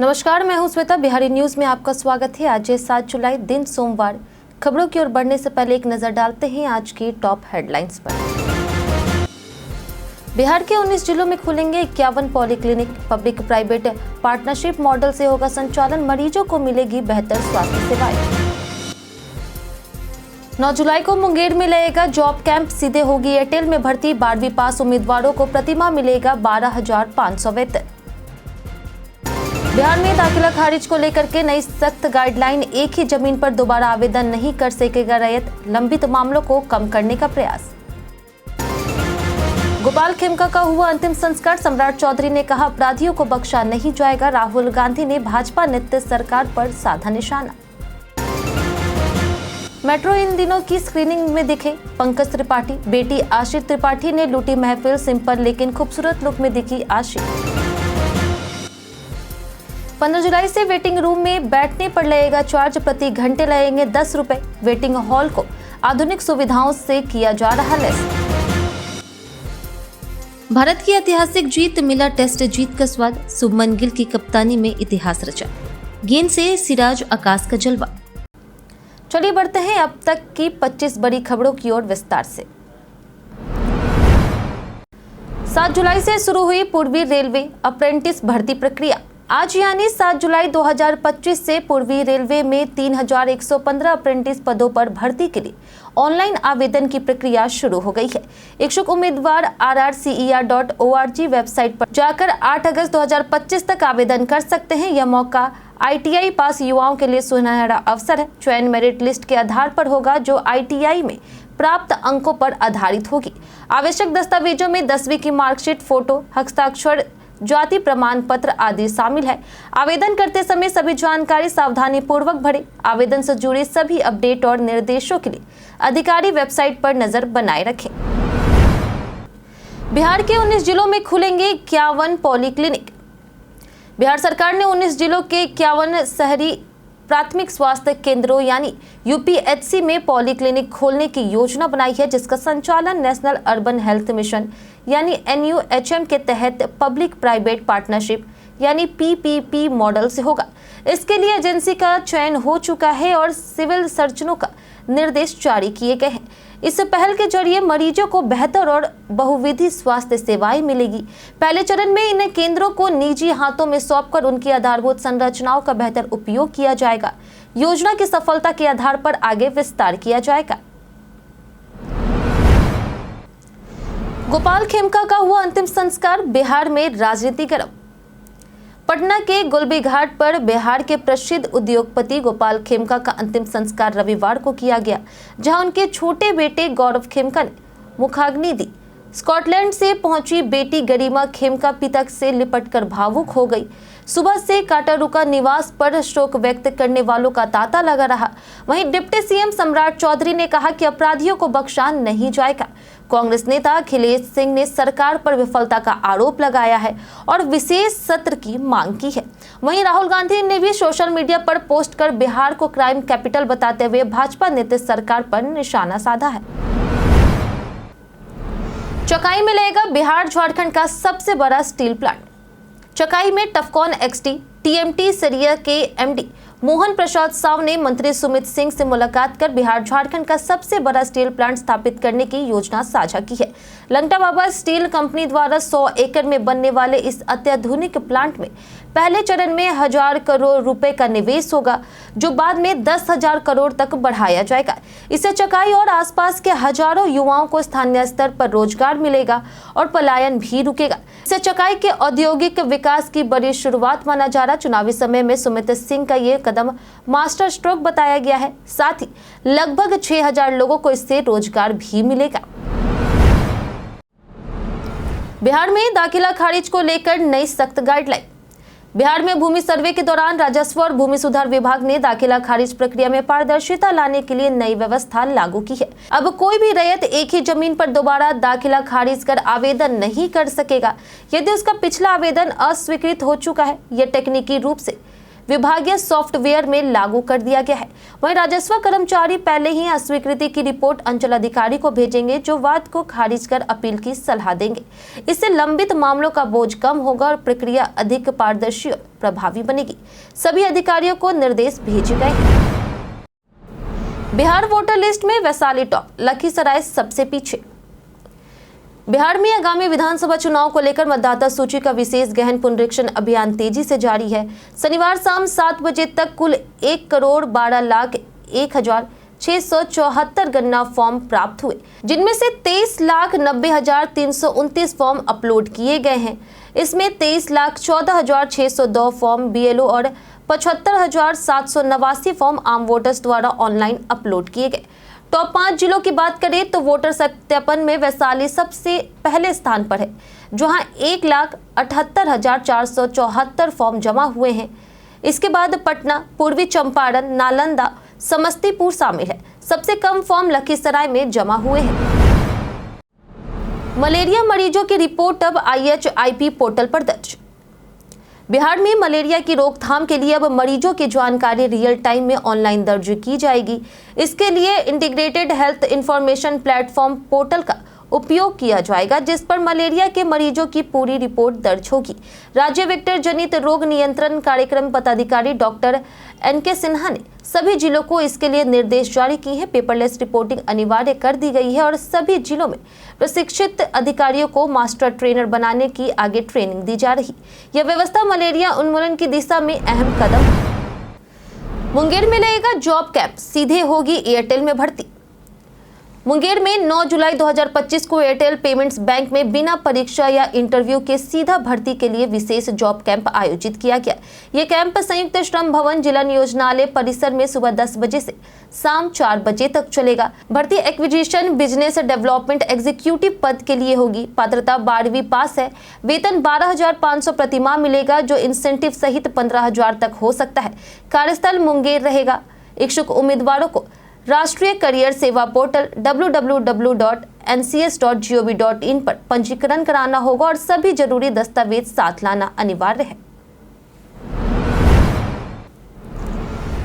नमस्कार, मैं हूं श्वेता। बिहारी न्यूज में आपका स्वागत है। आज 7 जुलाई दिन सोमवार। खबरों की ओर बढ़ने से पहले एक नजर डालते हैं आज की टॉप हेडलाइंस पर। बिहार के 19 जिलों में खुलेंगे 51 polyclinic. Public private partnership model से होगा संचालन। मरीजों को मिलेगी बेहतर स्वास्थ्य सेवाएं। 9 जुलाई को मुंगेर में लगेगा जॉब कैंप। सीधे होगी एयरटेल में भर्ती। 12वीं पास उम्मीदवारों को प्रतिमाह मिलेगा 12,500 वेतन। बिहार में दाखिला खारिज को लेकर के नई सख्त गाइडलाइन। एक ही जमीन पर दोबारा आवेदन नहीं कर सकेगा रैयत। लंबित मामलों को कम करने का प्रयास। गोपाल खेमका का हुआ अंतिम संस्कार। सम्राट चौधरी ने कहा अपराधियों को बख्शा नहीं जाएगा। राहुल गांधी ने भाजपा नेतृत्व सरकार पर साधा निशाना। मेट्रो इन दिनों की स्क्रीनिंग में दिखे पंकज त्रिपाठी। बेटी आशी त्रिपाठी ने लूटी महफिल। सिंपल लेकिन खूबसूरत लुक में दिखी आशी। 15 जुलाई से वेटिंग रूम में बैठने पर लगेगा चार्ज। प्रति घंटे लगेंगे 10 रुपए। वेटिंग हॉल को आधुनिक सुविधाओं से किया जा रहा लैस। भारत की ऐतिहासिक जीत। मिला टेस्ट जीत का स्वाद। शुभमन गिल की कप्तानी में इतिहास रचा। गेंद से सिराज आकाश का जलवा। चलिए बढ़ते हैं अब तक की 25 बड़ी खबरों की ओर विस्तार से। 7 जुलाई से शुरू हुई पूर्वी रेलवे अप्रेंटिस भर्ती प्रक्रिया। आज यानी 7 जुलाई 2025 से पूर्वी रेलवे में 3,115 अप्रेंटिस पदों पर भर्ती के लिए ऑनलाइन आवेदन की प्रक्रिया शुरू हो गई है। इच्छुक उम्मीदवार rrcer.org वेबसाइट पर जाकर 8 अगस्त 2025 तक आवेदन कर सकते हैं। यह मौका ITI पास युवाओं के लिए सुनहरा अवसर है। चयन मेरिट लिस्ट के आधार पर होगा जो ITI में प्राप्त अंकों पर आधारित होगी। आवश्यक दस्तावेजों में 10वीं की मार्कशीट, फोटो, हस्ताक्षर, जाति प्रमाण पत्र आदि शामिल है। आवेदन करते समय सभी जानकारी सावधानी पूर्वक भरें। आवेदन से जुड़े सभी अपडेट और निर्देशों के लिए अधिकारी वेबसाइट पर नजर बनाए रखें। बिहार के 19 जिलों में खुलेंगे 51 पॉलीक्लिनिक। बिहार सरकार ने 19 जिलों के 51 शहरी प्राथमिक स्वास्थ्य केंद्रों यानी UPHC में पॉलीक्लिनिक खोलने की योजना बनाई है, जिसका संचालन नेशनल अर्बन हेल्थ मिशन यानी NUHM के तहत पब्लिक प्राइवेट पार्टनरशिप यानी PPP मॉडल से होगा। इसके लिए एजेंसी का चयन हो चुका है और सिविल सर्जनों का निर्देश जारी किए गए हैं। इस पहल के जरिए मरीजों को बेहतर और बहुविधि स्वास्थ्य सेवाएं मिलेगी। पहले चरण में इन केंद्रों को निजी हाथों में सौंपकर उनकी आधारभूत संरचनाओं का बेहतर उपयोग किया जाएगा। योजना की सफलता के आधार पर आगे विस्तार किया जाएगा। गोपाल खेमका का हुआ अंतिम संस्कार। बिहार में राजनीति गर्म। पटना के गुलबी घाट पर बिहार के प्रसिद्ध उद्योगपति गोपाल खेमका का अंतिम संस्कार रविवार को किया गया, जहां उनके छोटे बेटे गौरव खेमका ने मुखाग्नि दी। स्कॉटलैंड से पहुंची बेटी गरिमा खेमका पिता से लिपटकर भावुक हो गई। सुबह से काटारुका निवास पर शोक व्यक्त करने वालों का तांता लगा रहा। वहीं डिप्टी CM सम्राट चौधरी ने कहा कि अपराधियों को बख्शा नहीं जाएगा। कांग्रेस नेता अखिलेश सिंह ने सरकार पर विफलता का आरोप लगाया है और विशेष सत्र की मांग की है। वहीं राहुल गांधी ने भी सोशल मीडिया पर पोस्ट कर बिहार को क्राइम कैपिटल बताते हुए भाजपा नेतृत्व सरकार पर निशाना साधा है। चकाई में लगेगा बिहार झारखंड का सबसे बड़ा स्टील प्लांट। चकाई में टफकॉन XT TMT सरिया के MD मोहन प्रसाद साव ने मंत्री सुमित सिंह से मुलाकात कर बिहार झारखंड का सबसे बड़ा स्टील प्लांट स्थापित करने की योजना साझा की है। लंगटा बाबा स्टील कंपनी द्वारा 100 एकड़ में बनने वाले इस अत्याधुनिक प्लांट में पहले चरण में 1,000 करोड़ रुपए का निवेश होगा, जो बाद में 10,000 करोड़ तक बढ़ाया जाएगा। इससे चकाई और आसपास के हजारों युवाओं को स्थानीय स्तर पर रोजगार मिलेगा और पलायन भी रुकेगा। इससे चकाई के औद्योगिक विकास की बड़ी शुरुआत माना जा रहा। चुनावी समय में सुमित सिंह का ये कदम मास्टर स्ट्रोक बताया गया है। साथ ही लगभग 6,000 लोगों को इससे रोजगार भी मिलेगा। बिहार में दाखिला खारिज को लेकर नई सख्त गाइडलाइन। बिहार में भूमि सर्वे के दौरान राजस्व और भूमि सुधार विभाग ने दाखिला खारिज प्रक्रिया में पारदर्शिता लाने के लिए नई व्यवस्था लागू की है। अब कोई भी रैयत एक ही जमीन पर दोबारा दाखिला खारिज कर आवेदन नहीं कर सकेगा यदि उसका पिछला आवेदन अस्वीकृत हो चुका है। यह तकनीकी रूप से विभागीय सॉफ्टवेयर में लागू कर दिया गया है। वहीं राजस्व कर्मचारी पहले ही अस्वीकृति की रिपोर्ट अंचल अधिकारी को भेजेंगे, जो वाद को खारिज कर अपील की सलाह देंगे। इससे लंबित मामलों का बोझ कम होगा और प्रक्रिया अधिक पारदर्शी और प्रभावी बनेगी। सभी अधिकारियों को निर्देश भेजे गए हैं। बिहार वोटर लिस्ट में वैशाली टॉप, लखीसराय सबसे पीछे। बिहार में आगामी विधानसभा चुनाव को लेकर मतदाता सूची का विशेष गहन पुनरीक्षण अभियान तेजी से जारी है। शनिवार शाम 7 बजे तक कुल 1,12,01,674 गणना फॉर्म प्राप्त हुए, जिनमें से 23,90,329 फॉर्म अपलोड किए गए हैं। इसमें 23,14,602 फॉर्म BLO और 75,789 फॉर्म आम वोटर्स द्वारा ऑनलाइन अपलोड किए गए। टॉप 5 जिलों की बात करें तो वोटर सत्यापन में वैशाली सबसे पहले स्थान पर है, जहां 1,78,474 फॉर्म जमा हुए हैं। इसके बाद पटना, पूर्वी चंपारण, नालंदा, समस्तीपुर शामिल है। सबसे कम फॉर्म लखीसराय में जमा हुए हैं। मलेरिया मरीजों की रिपोर्ट अब IHIP पोर्टल पर दर्ज। बिहार में मलेरिया की रोकथाम के लिए अब मरीजों की जानकारी रियल टाइम में ऑनलाइन दर्ज की जाएगी। इसके लिए integrated health information platform portal का उपयोग किया जाएगा, जिस पर मलेरिया के मरीजों की पूरी रिपोर्ट दर्ज होगी। राज्य वेक्टर जनित रोग नियंत्रण कार्यक्रम पदाधिकारी डॉक्टर NK सिन्हा ने सभी जिलों को इसके लिए निर्देश जारी किए हैं। पेपरलेस रिपोर्टिंग अनिवार्य कर दी गई है और सभी जिलों में प्रशिक्षित अधिकारियों को मास्टर ट्रेनर बनाने की आगे ट्रेनिंग दी जा रही। यह व्यवस्था मलेरिया उन्मूलन की दिशा में अहम कदम है। मुंगेर में लगेगा जॉब कैंप, सीधे होगी एयरटेल में भर्ती। मुंगेर में 9 जुलाई 2025 को एयरटेल पेमेंट्स बैंक में बिना परीक्षा या इंटरव्यू के सीधा भर्ती के लिए विशेष जॉब कैंप आयोजित किया गया। यह कैंप संयुक्त श्रम भवन जिला नियोजनालय परिसर में सुबह 10 बजे से शाम 4 बजे तक चलेगा। भर्ती एक्विजिशन बिजनेस डेवलपमेंट एग्जीक्यूटिव पद के लिए होगी। पात्रता 12वीं पास है। वेतन 12,500 प्रतिमाह मिलेगा, जो इंसेंटिव सहित 15,000 तक हो सकता है। कार्यस्थल मुंगेर रहेगा। इच्छुक उम्मीदवारों को राष्ट्रीय करियर सेवा पोर्टल www.ncs.gov.in पर पंजीकरण कराना होगा और सभी जरूरी दस्तावेज साथ लाना अनिवार्य है।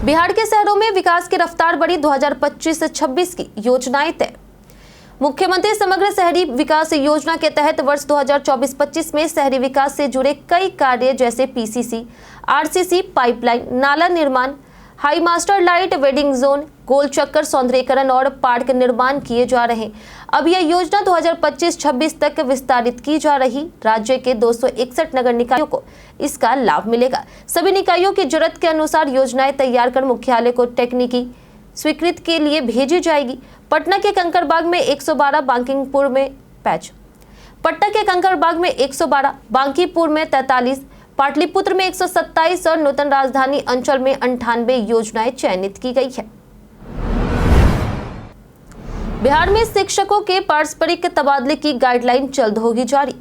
बिहार के शहरों में विकास की रफ्तार बढ़ी, 2025-26 की योजनाएं तय। मुख्यमंत्री समग्र शहरी विकास योजना के तहत वर्ष 2024-25 में शहरी विकास से जुड़े कई कार्य जैसे PCC, RCC, पाइपलाइन, नाला निर्माण, high master light, wedding zone, गोल चक्कर सौंदर्यीकरण और पार्क निर्माण किए जा रहे हैं। अब यह योजना 2025-26 तक विस्तारित की जा रही। राज्य के 261 नगर निकायों को इसका लाभ मिलेगा। सभी निकायों की जरूरत के अनुसार योजनाएं तैयार कर मुख्यालय को तकनीकी स्वीकृति के लिए भेजी जाएगी। पटना के कंकड़बाग में 112, बांकीपुर में पटना के कंकड़बाग में 112, बांकीपुर में 43, पाटलिपुत्र में 127 और नूतन राजधानी अंचल में 98 योजनाएं चयनित की गई है। बिहार में शिक्षकों के पारस्परिक तबादले की गाइडलाइन जल्द होगी जारी।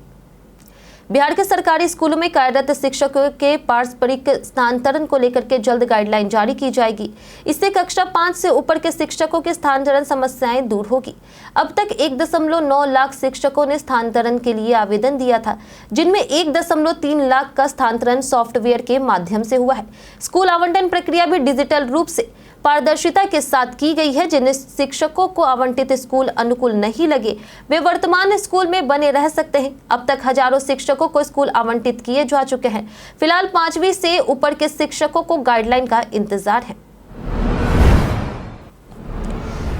बिहार के सरकारी स्कूलों में कार्यरत शिक्षकों के पारस्परिक स्थानांतरण को लेकर के जल्द गाइडलाइन जारी की जाएगी। इससे कक्षा 5 से ऊपर के शिक्षकों की स्थानांतरण समस्याएं दूर होगी। अब तक 1.9 लाख शिक्षकों ने स्थानांतरण के लिए आवेदन दिया था, जिनमें 1.3 लाख का स्थानांतरण सॉफ्टवेयर के माध्यम से हुआ है। स्कूल आवंटन प्रक्रिया भी डिजिटल रूप से पारदर्शिता के साथ की गई है। जिन शिक्षकों को आवंटित स्कूल अनुकूल नहीं लगे, वे वर्तमान स्कूल में बने रह सकते हैं। अब तक हजारों शिक्षकों को स्कूल आवंटित किए जा चुके हैं। फिलहाल 5वीं से ऊपर के शिक्षकों को गाइडलाइन का इंतजार है।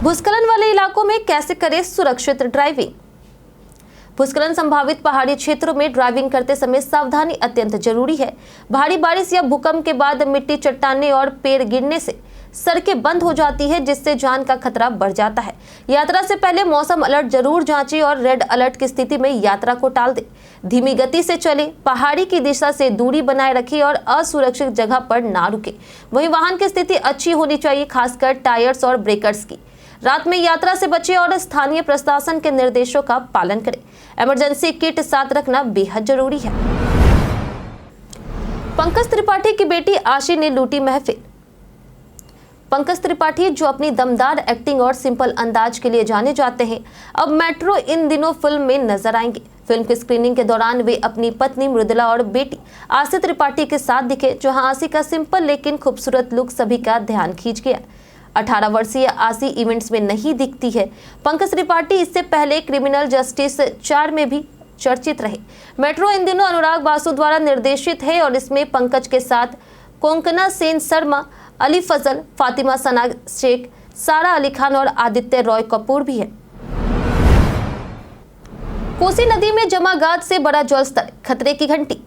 भूस्खलन वाले इलाकों में कैसे करें सुरक्षित ड्राइविंग। भूस्खलन संभावित पहाड़ी क्षेत्रों में ड्राइविंग करते समय सावधानी अत्यंत जरूरी है। भारी बारिश या भूकंप के बाद मिट्टी, चट्टानें और पेड़ गिरने से सड़कें बंद हो जाती है, जिससे जान का खतरा बढ़ जाता है। यात्रा से पहले मौसम अलर्ट जरूर जांचें और रेड अलर्ट की स्थिति में यात्रा को टाल दें। धीमी गति से चले, पहाड़ी की दिशा से दूरी बनाए रखें और असुरक्षित जगह पर ना रुके। वहीं वाहन की स्थिति अच्छी होनी चाहिए, खासकर टायर्स और ब्रेकर्स की। रात में यात्रा से बचें और स्थानीय प्रशासन के निर्देशों का पालन करें। इमरजेंसी किट साथ रखना बेहद जरूरी है। पंकज त्रिपाठी की बेटी आशी ने लूटी महफिल। पंकज त्रिपाठी, जो अपनी दमदार एक्टिंग और सिंपल अंदाज के लिए जाने जाते हैं, अब मेट्रो इन दिनों फिल्म में नजर आएंगे। फिल्म की स्क्रीनिंग के दौरान वे अपनी पत्नी मृदुला और बेटी आशी त्रिपाठी के साथ दिखे, जहां आशी का सिंपल लेकिन खूबसूरत लुक सभी का ध्यान खींच गया। 18 वर्षीय आशी इवेंट्स में नहीं दिखती है। पंकज त्रिपाठी इससे पहले क्रिमिनल जस्टिस 4 में भी चर्चित रहे। मेट्रो इन दिनों अनुराग बासु द्वारा निर्देशित है और इसमें पंकज के साथ कोंकणा सेन शर्मा, अली फजल, फातिमा सना शेख, सारा अली खान और आदित्य रॉय कपूर भी है। कोसी नदी में जमा गाद से बड़ा जलस्तर, खतरे की घंटी।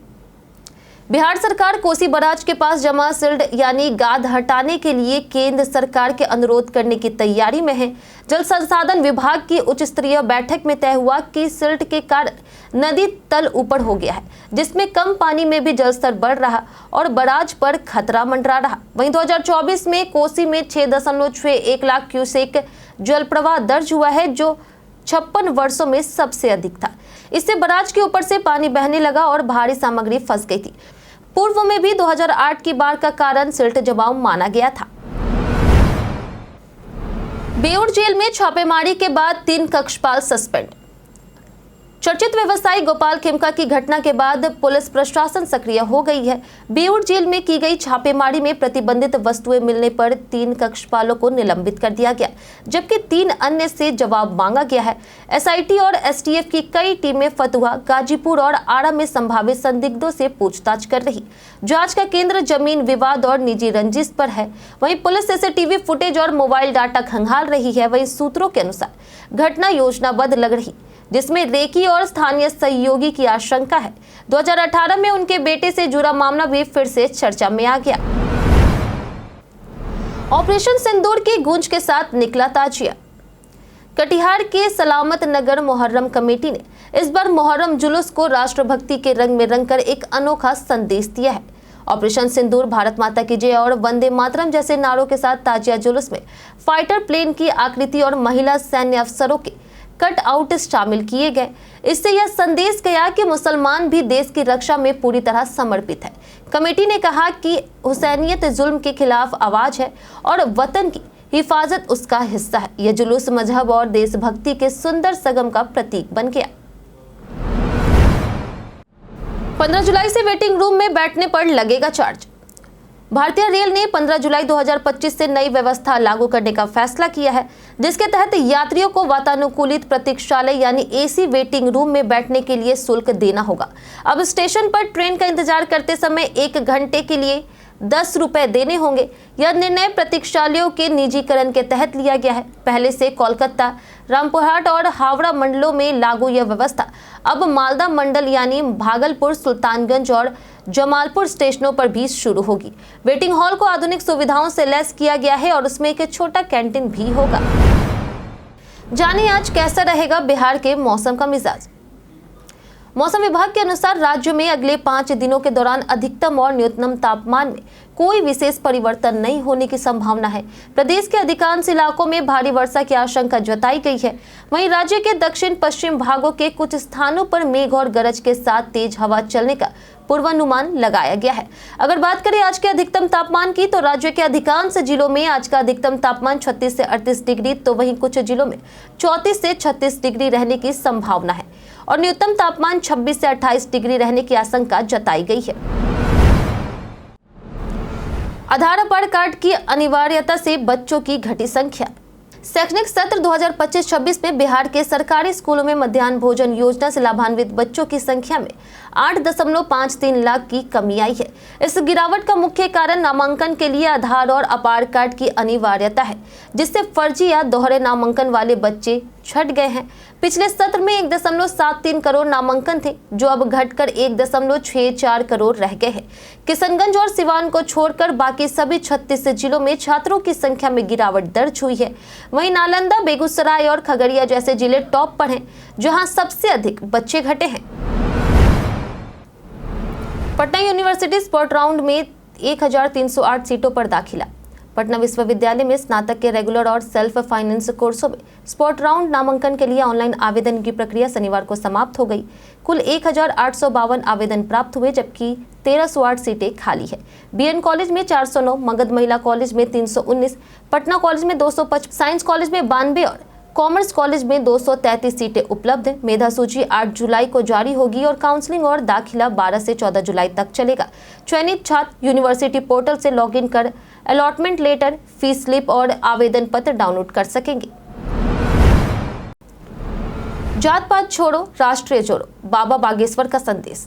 बिहार सरकार कोसी बराज के पास जमा सिल्ट यानी गाद हटाने के लिए केंद्र सरकार के अनुरोध करने की तैयारी में है। जल संसाधन विभाग की उच्च स्तरीय बैठक में तय हुआ कि सिल्ट के कारण नदी तल ऊपर हो गया है, जिसमें कम पानी में भी जलस्तर बढ़ रहा और बराज पर खतरा मंडरा रहा। वहीं 2024 में कोसी में 6.61 लाख क्यूसेक जल प्रवाह दर्ज हुआ है, जो 56 वर्षों में सबसे अधिक था। इससे बराज के ऊपर से पानी बहने लगा और भारी सामग्री फंस गई थी। पूर्व में भी 2008 की बाढ़ का कारण सिल्ट जमाव माना गया था। बेऊर जेल में छापेमारी के बाद 3 कक्षपाल सस्पेंड। चर्चित व्यवसायी गोपाल खेमका की घटना के बाद पुलिस प्रशासन सक्रिय हो गई है। बेऊर जेल में की गई छापेमारी में प्रतिबंधित वस्तुएं मिलने पर 3 कक्षपालों को निलंबित कर दिया गया, जबकि 3 अन्य से जवाब मांगा गया है। एसआईटी और एसटीएफ की कई टीमें फतुहा, गाजीपुर और आरा में संभावित संदिग्धों से पूछताछ कर रही। जांच का केंद्र जमीन विवाद और निजी रंजिश पर है। वहीं पुलिस सीसीटीवी फुटेज और मोबाइल डाटा खंगाल रही है। वहीं सूत्रों के अनुसार घटना योजनाबद्ध लग रही, जिसमें रेकी और स्थानीय सहयोगी की आशंका है। 2018 में उनके बेटे से जुड़ा मामला भी फिर से चर्चा में आ गया। ऑपरेशन सिंदूर की गूंज के साथ निकला ताजिया। कटिहार के सलामत नगर मुहर्रम कमेटी ने इस बार मुहर्रम जुलूस को राष्ट्रभक्ति के रंग में रंगकर एक अनोखा संदेश दिया है। ऑपरेशन सिंदूर, भारत माता की जय और वंदे मातरम जैसे नारों के साथ ताजिया जुलूस में फाइटर प्लेन की आकृति और महिला सैन्य अफसरों के कट आउट शामिल किए गए। इससे यह संदेश गया कि मुसलमान भी देश की रक्षा में पूरी तरह समर्पित है। कमेटी ने कहा कि हुसैनियत जुल्म के खिलाफ आवाज है और वतन की हिफाजत उसका हिस्सा है। यह जुलूस मजहब और देशभक्ति के सुंदर संगम का प्रतीक बन गया। 15 जुलाई से वेटिंग रूम में बैठने पर लगेगा चार्ज। भारतीय रेल ने 15 जुलाई 2025 से नई व्यवस्था लागू करने का फैसला किया है, जिसके तहत यात्रियों को वातानुकूलित प्रतीक्षालय यानी एसी वेटिंग रूम में बैठने के लिए शुल्क देना होगा। अब स्टेशन पर ट्रेन का इंतजार करते समय 1 घंटे के लिए 10 रुपए देने होंगे। यह निर्णय प्रतीक्षालयों के निजीकरण के तहत लिया गया है। पहले से कोलकाता, रामपुरहाट और हावड़ा मंडलों में लागू यह व्यवस्था अब मालदा मंडल यानी भागलपुर, सुल्तानगंज और जमालपुर स्टेशनों पर भी शुरू होगी। वेटिंग हॉल को आधुनिक सुविधाओं से लैस किया गया है और उसमें एक छोटा कैंटीन भी होगा। जानिए आज कैसा रहेगा बिहार के मौसम का मिजाज। मौसम विभाग के अनुसार राज्य में अगले 5 दिनों के दौरान अधिकतम और न्यूनतम तापमान में कोई विशेष परिवर्तन नहीं होने की संभावना है। प्रदेश के अधिकांश इलाकों में भारी वर्षा की आशंका जताई गई है। वहीं राज्य के दक्षिण पश्चिम भागों के कुछ स्थानों पर मेघ और गरज के साथ तेज हवा चलने का पूर्वानुमान लगाया गया है। अगर बात करें आज के अधिकतम तापमान की, तो राज्य के अधिकांश जिलों में आज का अधिकतम तापमान 36 से 38 डिग्री, तो वहीं कुछ जिलों में 34 से 36 डिग्री रहने की संभावना है और न्यूनतम तापमान 26 से 28 डिग्री रहने की आशंका जताई गई है। आधार कार्ड की अनिवार्यता से बच्चों की घटी संख्या। शैक्षणिक सत्र 2025-26 में बिहार के सरकारी स्कूलों में मध्याह्न भोजन योजना से लाभान्वित बच्चों की संख्या में 8.53 लाख की कमी आई है। इस गिरावट का मुख्य कारण नामांकन के लिए आधार और अपार कार्ड की अनिवार्यता है, जिससे फर्जी या दोहरे नामांकन वाले बच्चे छट गए हैं। पिछले सत्र में 1.73 करोड़ नामांकन थे, जो अब घटकर 1.64 करोड़ रह गए हैं। किशनगंज और सिवान को छोड़कर बाकी सभी 36 जिलों में छात्रों की संख्या में गिरावट दर्ज हुई है। वहीं नालंदा, बेगूसराय और खगड़िया जैसे जिले टॉप पर हैं, जहां सबसे अधिक बच्चे घटे हैं। पटना यूनिवर्सिटी स्पॉट राउंड में 1308 सीटों पर दाखिला। पटना विश्वविद्यालय में स्नातक के रेगुलर और सेल्फ फाइनेंस कोर्सों में स्पॉट राउंड नामांकन के लिए ऑनलाइन आवेदन की प्रक्रिया शनिवार को समाप्त हो गई। कुल 1852 आवेदन प्राप्त हुए, जबकि 1308 सीटें खाली है। बीएन कॉलेज में 409, मगध महिला कॉलेज में 319, पटना कॉलेज में 255, साइंस कॉलेज में 92 और कॉमर्स कॉलेज में 233 सीटें उपलब्ध हैं। मेधा सूची 8 जुलाई को जारी होगी और काउंसलिंग और दाखिला 12 से 14 जुलाई तक चलेगा। चयनित छात्र यूनिवर्सिटी पोर्टल से लॉगिन कर अलॉटमेंट लेटर, फीस स्लिप और आवेदन पत्र डाउनलोड कर सकेंगे। जात पात छोड़ो, राष्ट्रीय जोड़ो, बाबा बागेश्वर का संदेश।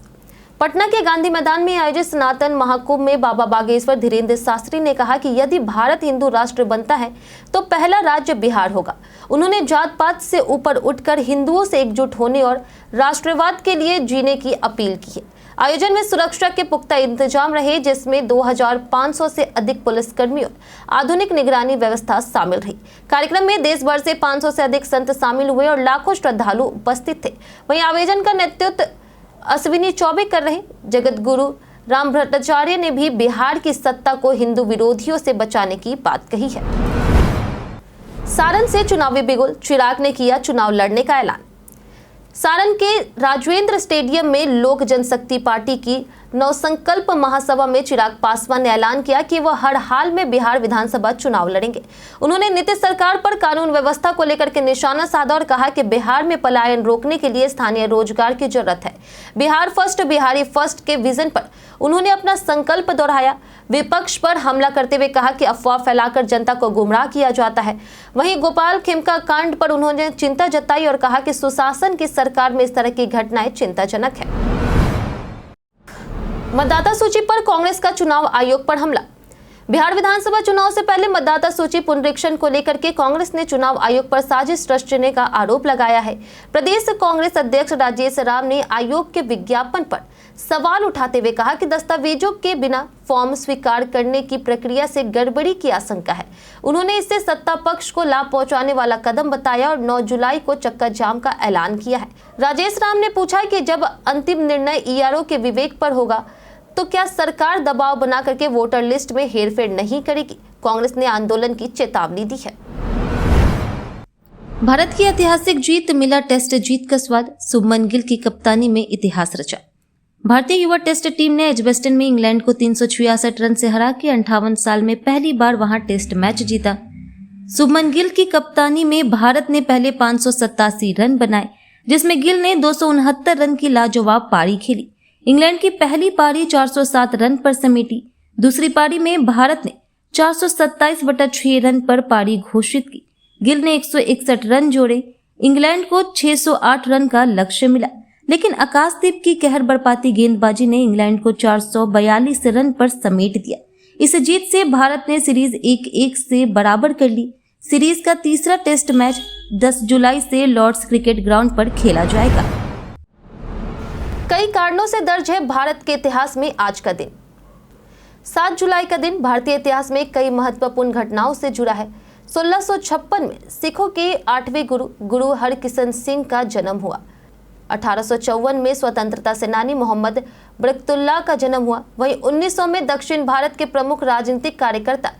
पटना के गांधी मैदान में आयोजित सनातन महाकुंभ में बाबा बागेश्वर धीरेन्द्र शास्त्री ने कहा कि यदि भारत हिंदू राष्ट्र बनता है तो पहला राज्य बिहार होगा। उन्होंने जात पात से ऊपर उठकर हिंदुओं से एकजुट होने और राष्ट्रवाद के लिए जीने की अपील की है। आयोजन में सुरक्षा के पुख्ता इंतजाम रहे, जिसमें 2500 से अधिक पुलिसकर्मी और आधुनिक निगरानी व्यवस्था शामिल रही। कार्यक्रम में देश भर से 500 से अधिक संत शामिल हुए और लाखों श्रद्धालु उपस्थित थे। वहीं आयोजन का नेतृत्व अश्विनी चौबे कर रहे जगत गुरु राम भट्टाचार्य ने भी बिहार की सत्ता को हिंदू विरोधियों से बचाने की बात कही है। सारण से चुनावी बिगुल, चिराग ने किया चुनाव लड़ने का ऐलान। सारण के राजवेंद्र स्टेडियम में लोक जनशक्ति पार्टी की नवसंकल्प महासभा में चिराग पासवान ने ऐलान किया कि वह हर हाल में बिहार विधानसभा चुनाव लड़ेंगे। उन्होंने नीतीश सरकार पर कानून व्यवस्था को लेकर के निशाना साधा और कहा कि बिहार में पलायन रोकने के लिए स्थानीय रोजगार की जरूरत है। बिहार फर्स्ट, बिहारी फर्स्ट के विजन पर उन्होंने अपना संकल्प दोहराया। विपक्ष पर हमला करते हुए कहा कि अफवाह फैलाकर जनता को गुमराह किया जाता है। वहीं गोपाल खेमका कांड पर उन्होंने चिंता जताई और कहा कि सुशासन की सरकार में इस तरह की घटनाएं चिंताजनक है। मतदाता सूची पर कांग्रेस का चुनाव आयोग पर हमला। बिहार विधानसभा चुनाव से पहले मतदाता सूची पुनरीक्षण को लेकर के कांग्रेस ने चुनाव आयोग पर साजिश रचने का आरोप लगाया है। प्रदेश कांग्रेस अध्यक्ष राजेश राम ने आयोग के विज्ञापन पर सवाल उठाते हुए कहा कि दस्तावेजों के बिना फॉर्म स्वीकार करने की प्रक्रिया से गड़बड़ी की आशंका है। उन्होंने इसे सत्ता पक्ष को लाभ पहुंचाने वाला कदम बताया और 9 जुलाई को चक्का जाम का ऐलान किया है। राजेश राम ने पूछा कि जब अंतिम निर्णय ईआरओ के विवेक पर होगा तो क्या सरकार दबाव बना करके वोटर लिस्ट में हेरफेर नहीं करेगी। कांग्रेस ने आंदोलन की चेतावनी दी है। भारत की ऐतिहासिक जीत, मिला टेस्ट जीत का स्वाद, शुभमन गिल की कप्तानी में इतिहास रचा। भारतीय युवा टेस्ट टीम ने एजबेस्टन में इंग्लैंड को 366 रन से हरा के 58 साल में पहली बार वहां टेस्ट मैच जीता। शुभमन गिल की कप्तानी में भारत ने पहले 587 रन बनाए, जिसमें गिल ने 269 रन की लाजवाब पारी खेली। इंग्लैंड की पहली पारी 407 रन पर समेटी। दूसरी पारी में भारत ने 427/6 रन पर पारी घोषित की। गिल ने 161 रन जोड़े। इंग्लैंड को 608 रन का लक्ष्य मिला, लेकिन आकाशदीप की कहर बरपाती गेंदबाजी ने इंग्लैंड को 442 रन पर समेट दिया। इस जीत से भारत ने सीरीज 1-1 से बराबर कर ली। सीरीज का तीसरा टेस्ट मैच 10 जुलाई से लॉर्ड्स क्रिकेट ग्राउंड पर खेला जाएगा। कई कारणों से दर्ज है भारत के इतिहास में आज का दिन। 7 जुलाई का दिन भारतीय इतिहास में कई महत्वपूर्ण घटनाओं से जुड़ा है। 1656 में सिखों के 8वें गुरु हरकिशन सिंह का जन्म हुआ। 1854 में स्वतंत्रता सेनानी मोहम्मद बरकतुल्लाह का जन्म हुआ। वहीं 1900 में दक्षिण भारत के प्रमुख राजनीतिक कार्यकर्ता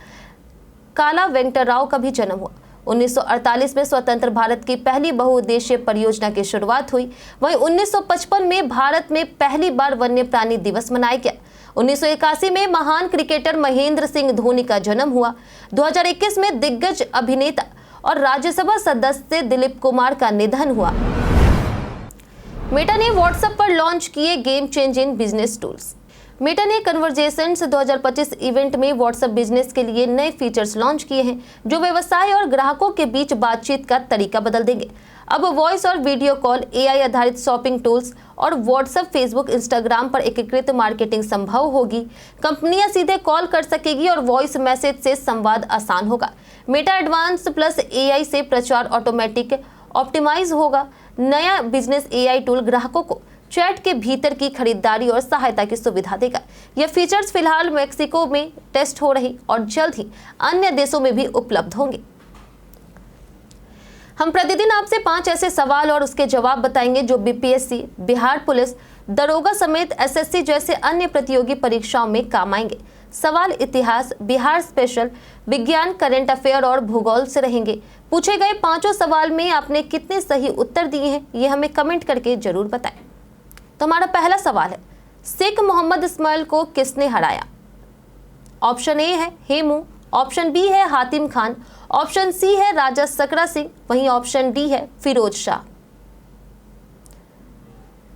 काला वेंकटराव का भी जन्म हुआ। 1948 में स्वतंत्र भारत की पहली बहुउद्देशीय परियोजना की शुरुआत हुई। वहीं 1955 में भारत में पहली बार वन्य प्राणी दिवस मनाया गया। 1981 में महान क्रिकेटर महेंद्र सिंह धोनी का जन्म हुआ। 2021 में दिग्गज अभिनेता और राज्यसभा सदस्य दिलीप कुमार का निधन हुआ। मेटा ने व्हाट्सएप पर लॉन्च किए game changing business tools. Meta ने कन्वर्जेशंस 2025 इवेंट में व्हाट्सएप बिजनेस के लिए नए फीचर्स लॉन्च किए हैं, जो व्यवसाय और ग्राहकों के बीच बातचीत का तरीका बदल देंगे। अब वॉइस और वीडियो कॉल, एआई आधारित शॉपिंग टूल्स और व्हाट्सएप, फेसबुक, इंस्टाग्राम पर एकीकृत मार्केटिंग संभव होगी। कंपनियां सीधे कॉल कर सकेगी और वॉइस मैसेज से संवाद आसान होगा। मेटा एडवांस प्लस एआई से प्रचार ऑटोमेटिक ऑप्टिमाइज होगा। नया बिजनेस एआई टूल ग्राहकों को चैट के भीतर की खरीदारी और सहायता की सुविधा देगा। यह फीचर्स फिलहाल मेक्सिको में टेस्ट हो रही और जल्द ही अन्य देशों में भी उपलब्ध होंगे। हम प्रतिदिन आपसे 5 ऐसे सवाल और उसके जवाब बताएंगे जो बीपीएससी, बिहार पुलिस, दरोगा समेत एसएससी जैसे अन्य प्रतियोगी परीक्षाओं में काम आएंगे। सवाल इतिहास, बिहार स्पेशल, विज्ञान, करंट अफेयर और भूगोल से रहेंगे। पूछे गए 5 सवाल में आपने कितने सही उत्तर दिए हैं, ये हमें कमेंट करके जरूर बताएं। तो हमारा पहला सवाल है, शेख मोहम्मद इस्माइल को किसने हराया? ऑप्शन ए है हेमू, ऑप्शन बी है हातिम खान, ऑप्शन सी है राजा सकरा सिंह, वहीं ऑप्शन डी है फिरोज शाह।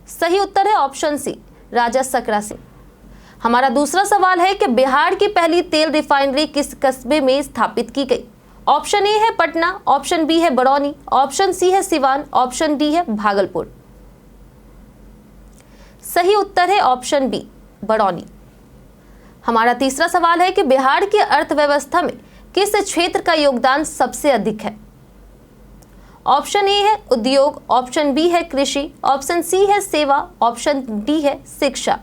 सही उत्तर है ऑप्शन सी, राजा सकरा सिंह। हमारा दूसरा सवाल है कि बिहार की पहली तेल रिफाइनरी किस कस्बे में स्थापित की गई? ऑप्शन ए है पटना, ऑप्शन बी है बरौनी, ऑप्शन सी है सिवान, ऑप्शन डी है भागलपुर। सही उत्तर है ऑप्शन बी, बरौनी। हमारा तीसरा सवाल है कि बिहार की अर्थव्यवस्था में किस क्षेत्र का योगदान सबसे अधिक है? ऑप्शन ए है उद्योग, ऑप्शन बी है कृषि, ऑप्शन सी है सेवा, ऑप्शन डी है शिक्षा।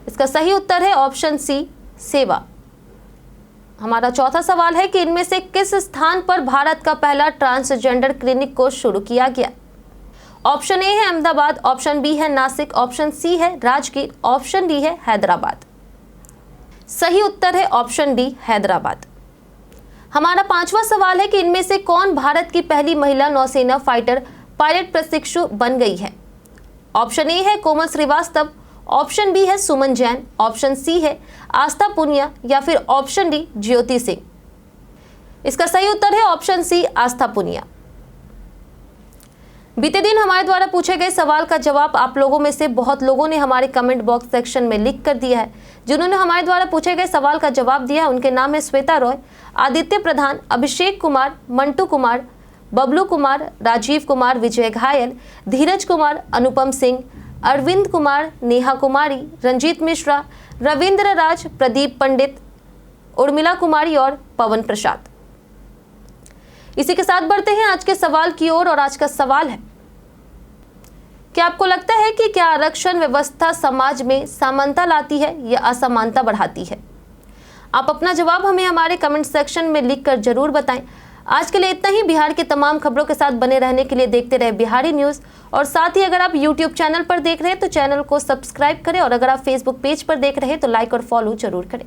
इसका सही उत्तर है ऑप्शन सी, सेवा। हमारा चौथा सवाल है कि इनमें से किस स्थान पर भारत का पहला ट्रांसजेंडर क्लिनिक को शुरू किया गया? ऑप्शन ए है अहमदाबाद, ऑप्शन बी है नासिक, ऑप्शन सी है राजगीर, ऑप्शन डी है हैदराबाद। सही उत्तर है ऑप्शन डी, हैदराबाद। हमारा पांचवा सवाल है कि इनमें से कौन भारत की पहली महिला नौसेना फाइटर पायलट प्रशिक्षु बन गई है? ऑप्शन ए है कोमल श्रीवास्तव, ऑप्शन बी है सुमन जैन, ऑप्शन सी है आस्था पुनिया या फिर ऑप्शन डी ज्योति सिंह। इसका सही उत्तर है ऑप्शन सी, आस्था पुनिया। बीते दिन हमारे द्वारा पूछे गए सवाल का जवाब आप लोगों में से बहुत लोगों ने हमारे कमेंट बॉक्स सेक्शन में लिख कर दिया है। जिन्होंने हमारे द्वारा पूछे गए सवाल का जवाब दिया उनके नाम है श्वेता रॉय, आदित्य प्रधान, अभिषेक कुमार, मंटू कुमार, बबलू कुमार, राजीव कुमार, विजय घायल, धीरज कुमार, अनुपम सिंह, अरविंद कुमार, नेहा कुमारी, रंजीत मिश्रा, रविंद्र राज, प्रदीप पंडित, उर्मिला कुमारी और पवन प्रसाद। इसी के साथ बढ़ते हैं आज के सवाल की ओर और आज का सवाल है, क्या आपको लगता है कि क्या आरक्षण व्यवस्था समाज में समानता लाती है या असमानता बढ़ाती है? आप अपना जवाब हमें हमारे कमेंट सेक्शन में लिखकर जरूर बताएं। आज के लिए इतना ही। बिहार की तमाम खबरों के साथ बने रहने के लिए देखते रहे बिहारी न्यूज़ और साथ ही अगर आप YouTube चैनल पर देख रहे हैं तो चैनल को सब्सक्राइब करें और अगर आप Facebook पेज पर देख रहे हैं तो लाइक और फॉलो जरूर करें।